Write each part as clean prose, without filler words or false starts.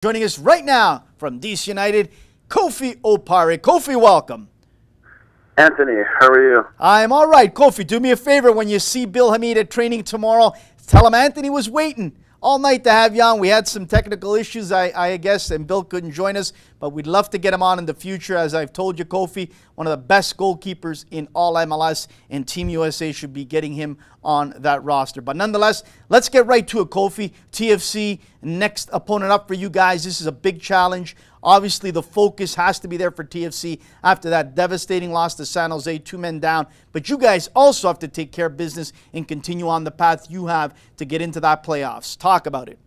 Joining us right now from DC United, Kofi Opare. Kofi, welcome. Anthony, how are you? I'm all right. Kofi, do me a favor when you see Bill Hamid at training tomorrow. Tell him Anthony was waiting all night to have you on. We had some technical issues, I guess, and Bill couldn't join us, but we'd love to get him on in the future. As I've told you, Kofi, one of the best goalkeepers in all MLS, and Team USA should be getting him on that roster. But nonetheless, let's get right to it, Kofi. TFC, next opponent up for you guys. This is a big challenge. Obviously, the focus has to be there for TFC after that devastating loss to San Jose, 2 men down. But you guys also have to take care of business and continue on the path you have to get into that playoffs. Talk about it.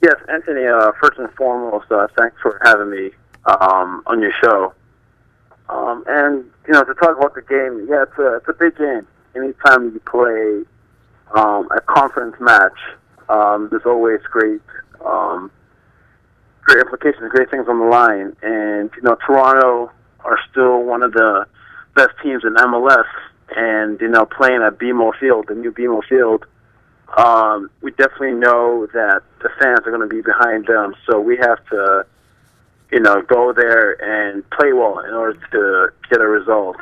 Yes, Anthony, first and foremost, thanks for having me on your show. And, to talk about the game, yeah, it's a big game. Anytime you play a conference match, there's always great implications, great things on the line. And, Toronto are still one of the best teams in MLS. And, playing at BMO Field, the new BMO Field, we definitely know that the fans are going to be behind them. So we have to, go there and play well in order to get a result.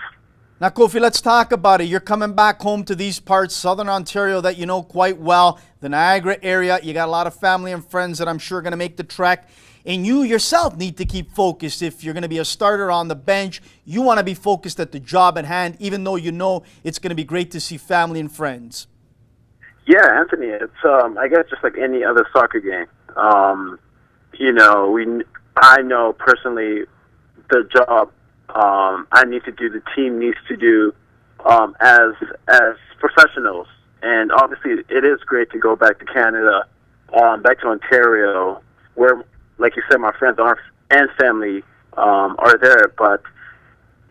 Now, Kofi, let's talk about it. You're coming back home to these parts, Southern Ontario, that you know quite well, the Niagara area. You got a lot of family and friends that I'm sure are going to make the trek. And you yourself need to keep focused. If you're going to be a starter on the bench, you want to be focused at the job at hand, even though you know it's going to be great to see family and friends. Yeah, Anthony, it's I guess just like any other soccer game. I know personally the job I need to do, the team needs to do as professionals. And obviously, it is great to go back to Canada, back to Ontario, where, like you said, my friends and family are there. But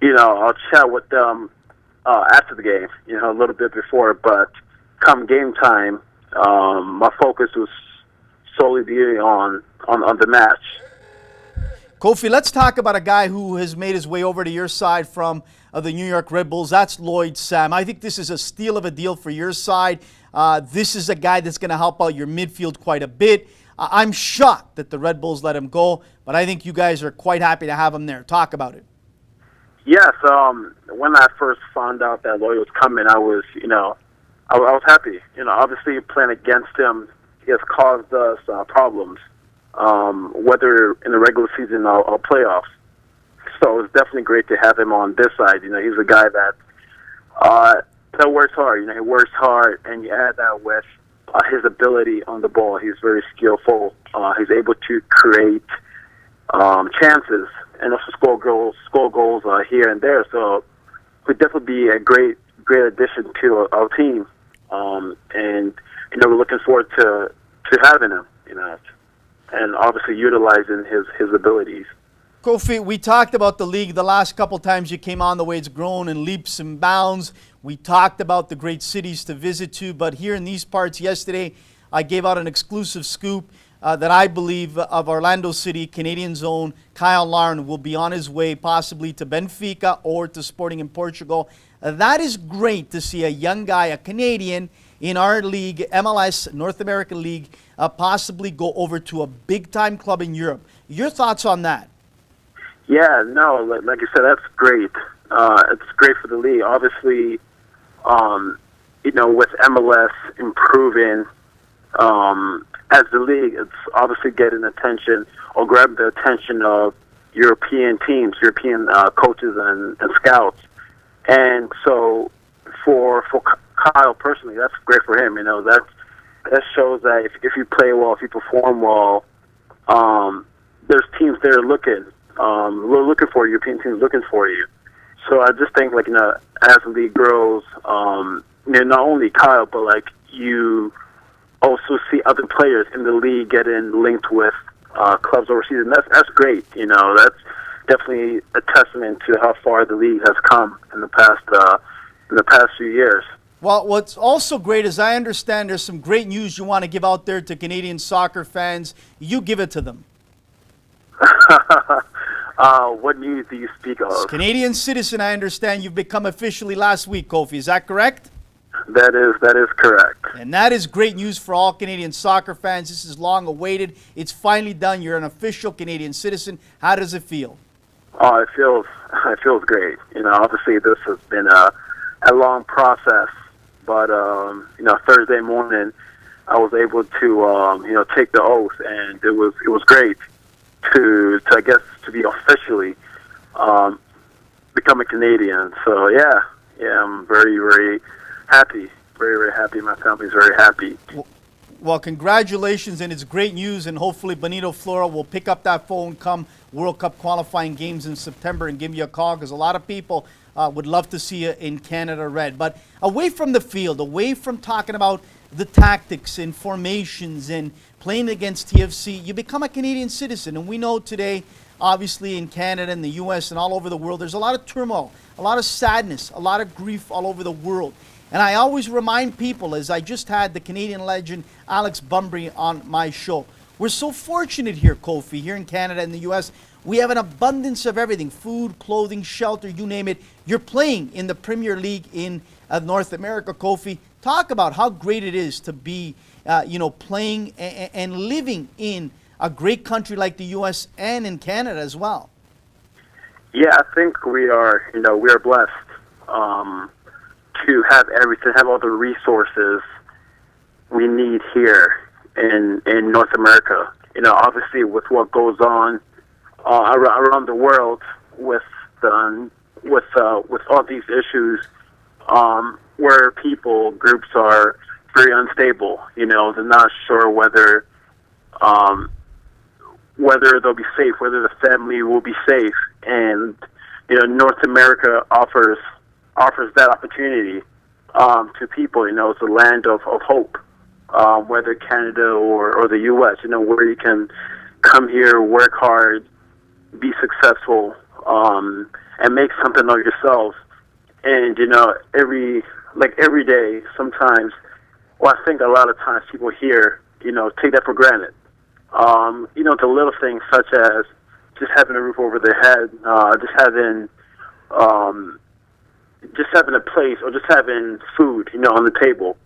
I'll chat with them after the game, a little bit before, but come game time, my focus was solely being on the match. Kofi, let's talk about a guy who has made his way over to your side from the New York Red Bulls. That's Lloyd Sam. I think this is a steal of a deal for your side. This is a guy that's going to help out your midfield quite a bit. I'm shocked that the Red Bulls let him go, but I think you guys are quite happy to have him there. Talk about it. Yes, when I first found out that Lloyd was coming, I was, I was happy. Obviously playing against him has caused us problems, whether in the regular season or playoffs. So it's definitely great to have him on this side. He's a guy that works hard. He works hard, and you add that with his ability on the ball. He's very skillful. He's able to create chances and also score goals here and there. So it would definitely be a great addition to our team. And we're looking forward to having him. And obviously utilizing his abilities. Kofi, we talked about the league the last couple times you came on, the way it's grown in leaps and bounds. We talked about the great cities to visit to, but here in these parts yesterday, I gave out an exclusive scoop that I believe of Orlando City, Canadian's own Kyle Larin will be on his way possibly to Benfica or to Sporting in Portugal. That is great to see a young guy, a Canadian, in our league, MLS, North American League, possibly go over to a big-time club in Europe. Your thoughts on that? Yeah, no, like you said, that's great. It's great for the league. Obviously, with MLS improving as the league, it's obviously getting attention or grabbing the attention of European teams, European coaches and scouts. And so for Kyle personally, that's great for him. That shows that if you play well, if you perform well, there's teams there looking for you, European teams looking for you. So I just think as the league grows, not only Kyle, but you also see other players in the league getting linked with clubs overseas, and that's great. That's definitely a testament to how far the league has come in the past few years. Well, what's also great is I understand there's some great news you want to give out there to Canadian soccer fans. You give it to them. What news do you speak of? As Canadian citizen, I understand you've become officially last week, Kofi. Is that correct? That is correct. And that is great news for all Canadian soccer fans. This is long awaited. It's finally done. You're an official Canadian citizen. How does it feel? Oh, it feels great. Obviously this has been a long process, but Thursday morning I was able to take the oath, and it was great to I guess to be officially become a Canadian. So yeah, I'm very, very happy. Very, very happy. My family's very happy. Well, congratulations, and it's great news, and hopefully Benito Floro will pick up that phone come World Cup qualifying games in September and give you a call, because a lot of people would love to see you in Canada Red. But away from the field, away from talking about the tactics and formations and playing against TFC, you become a Canadian citizen, and we know today, obviously in Canada and the U.S. and all over the world, there's a lot of turmoil, a lot of sadness, a lot of grief all over the world. And I always remind people, as I just had the Canadian legend Alex Bunbury on my show, we're so fortunate here, Kofi, here in Canada and the U.S. We have an abundance of everything: food, clothing, shelter, you name it. You're playing in the Premier League in North America, Kofi. Talk about how great it is to be, playing and living in a great country like the U.S. and in Canada as well. Yeah, I think we are blessed. To have everything, have all the resources we need here in North America. Obviously with what goes on around the world with all these issues, where groups are very unstable. They're not sure whether they'll be safe, whether the family will be safe, and North America offers that opportunity to people. It's a land of hope, whether Canada or the U.S., where you can come here, work hard, be successful, and make something of yourself. And, every day, sometimes, I think a lot of times people here, take that for granted. The little things such as just having a roof over their head, just having a place, or just having food, on the table,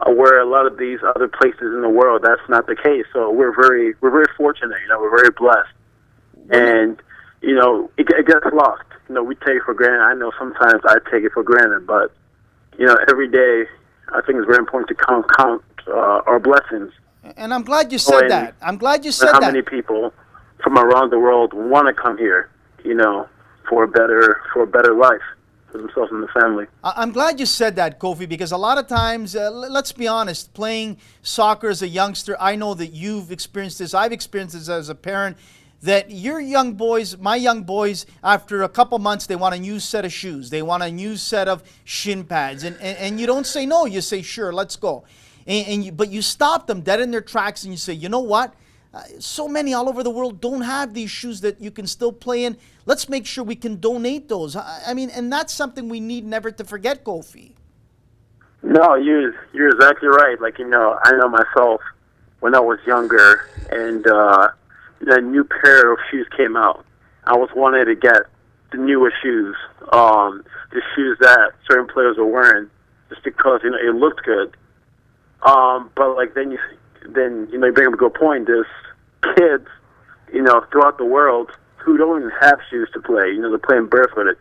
where a lot of these other places in the world, that's not the case. So we're very fortunate, we're very blessed, and it gets lost. We take it for granted. I know sometimes I take it for granted, but every day I think it's very important to count our blessings. And I'm glad you said that. I'm glad you said that. How many people from around the world want to come here, for a better life for themselves and the family. I'm glad you said that, Kofi, because a lot of times, let's be honest, playing soccer as a youngster, I know that you've experienced this, I've experienced this as a parent, that your young boys, my young boys, after a couple months, they want a new set of shoes. They want a new set of shin pads. And you don't say no, you say, sure, let's go. But you stop them dead in their tracks and you say, you know what? So many all over the world don't have these shoes that you can still play in. Let's make sure we can donate those. And that's something we need never to forget, Kofi. No, you're exactly right. I know myself when I was younger, and a new pair of shoes came out. I was wanting to get the newest shoes, the shoes that certain players were wearing, just because it looked good. But then you bring up a good point. There's kids, throughout the world who don't even have shoes to play. They're playing barefooted,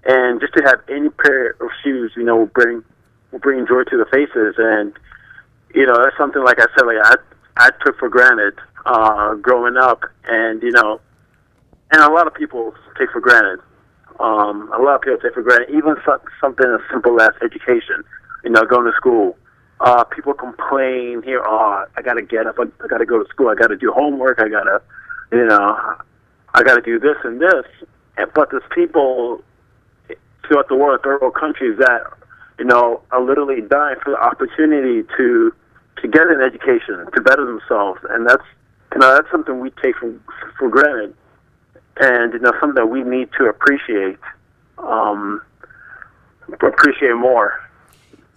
and just to have any pair of shoes, will bring joy to the faces. And that's something, like I said, I took for granted growing up, and and a lot of people take for granted. A lot of people take for granted even something as simple as education. Going to school. People complain here, I gotta get up, I gotta go to school, I gotta do homework, I gotta do this and this. But there's people throughout the world, third world countries, that, are literally dying for the opportunity to get an education, to better themselves. And that's something we take for granted. And, something that we need to appreciate more.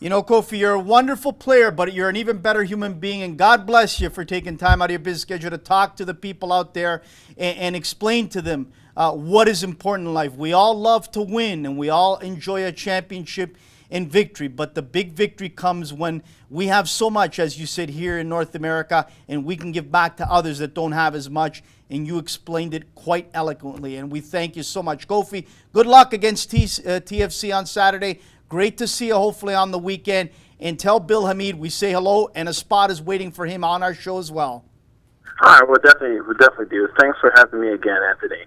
Kofi, you're a wonderful player, but you're an even better human being, and God bless you for taking time out of your busy schedule to talk to the people out there and explain to them what is important in life. We all love to win, and we all enjoy a championship, in victory, but the big victory comes when we have so much, as you said, here in North America, and we can give back to others that don't have as much. And you explained it quite eloquently, and we thank you so much. Kofi, good luck against TFC on Saturday. Great to see you, hopefully, on the weekend. And tell Bill Hamid we say hello, and a spot is waiting for him on our show as well. All right, we'll definitely do. Thanks for having me again, Anthony.